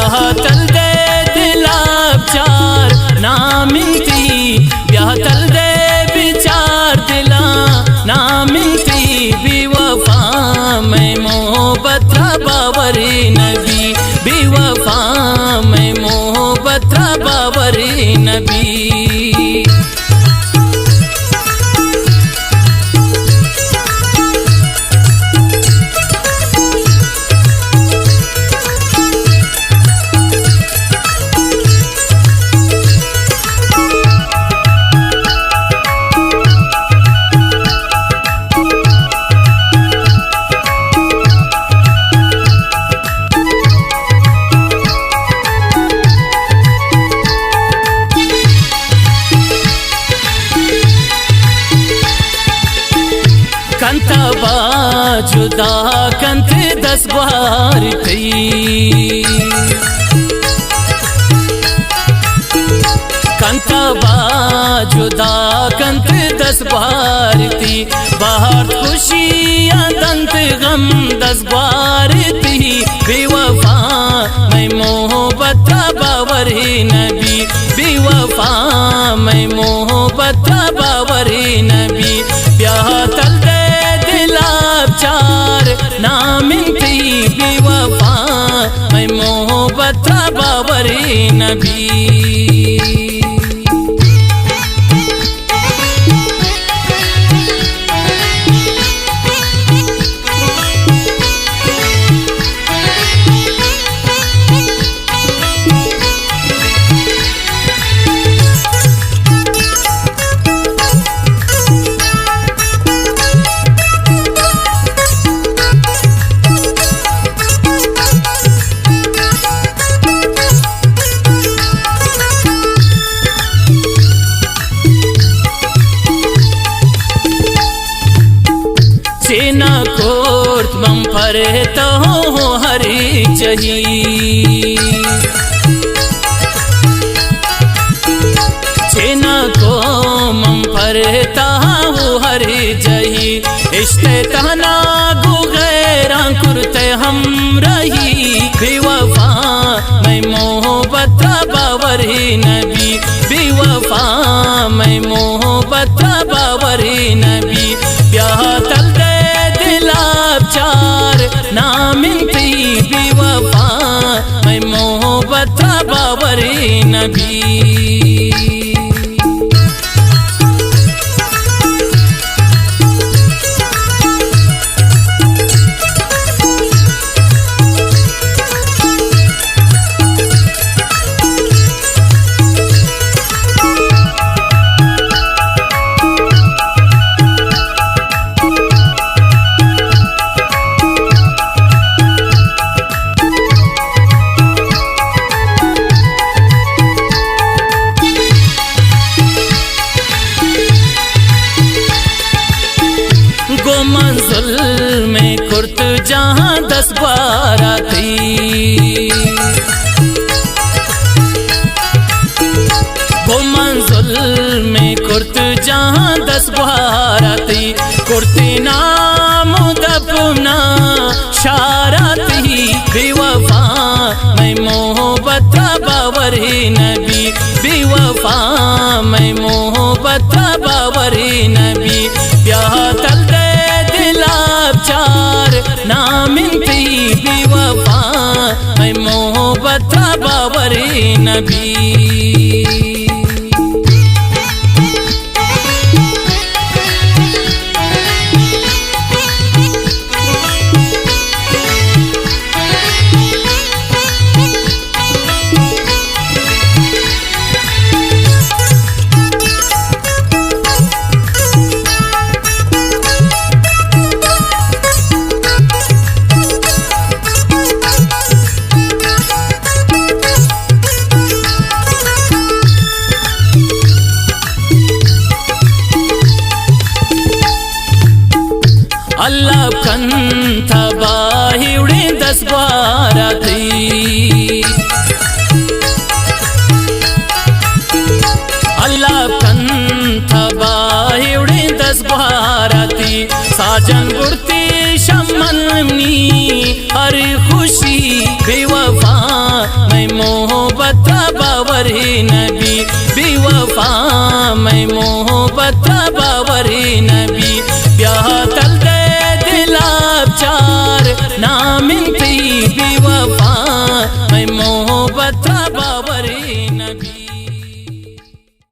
ब्याह तल दे दिलाब चार ना मिलती, ब्याह तल दे विचार दिला ना मिलती। बेवफा मैं मोहब्बत बावरी नबी, बेवफा मैं मोहब्बत बावरी नबी। कंतबा जुदा कंत 10 बार थी, कंतबा जुदा कंत 10 बार थी। बाहर खुशी दंत गम 10 बार थी। बेवफा मैं मोहब्बत बावरी नबी, बेवफा मैं मोहब्बत बावरी नबी। ब्याह तल दे दिलाब चार ना मिलती, बेवफा मैं मोहब्बत बावरी नबी। सेना कोर्ट बम फरे तो हरी चही, सेना को मम फरे ताहू हरी जही। इश्ते तहना गुगैरा कुरते हम रही, बेवफा मैं मोहब्बत बावरी नबी, बेवफा मैं मोहब्बत बावरी नबी। ब्याह तल दे दिलाब चार ना मिलती, बेवफा मैं मोहब्बत बावरी नबी। मंजुल में कुर्त जहाँ 10 बार थी, वो मंजुल में कुर्त जहाँ 10 बार थी। कुर्ती नाम दफना शारती, बेवफा मैं मोहब्बत बावरी नबी, बेवफा मैं मोहब्बत बावरी नबी। ब्याह तल दे दिलाब चार ना मिलती, बेवफा मैं मोहब्बत बावरी नबी। बावरी नबी बेवफा मैं मोहब्बत बावरी नबी ब्याह तल दे दिलाब चार नाम थी बेवफा मैं मोहब्बत बावरी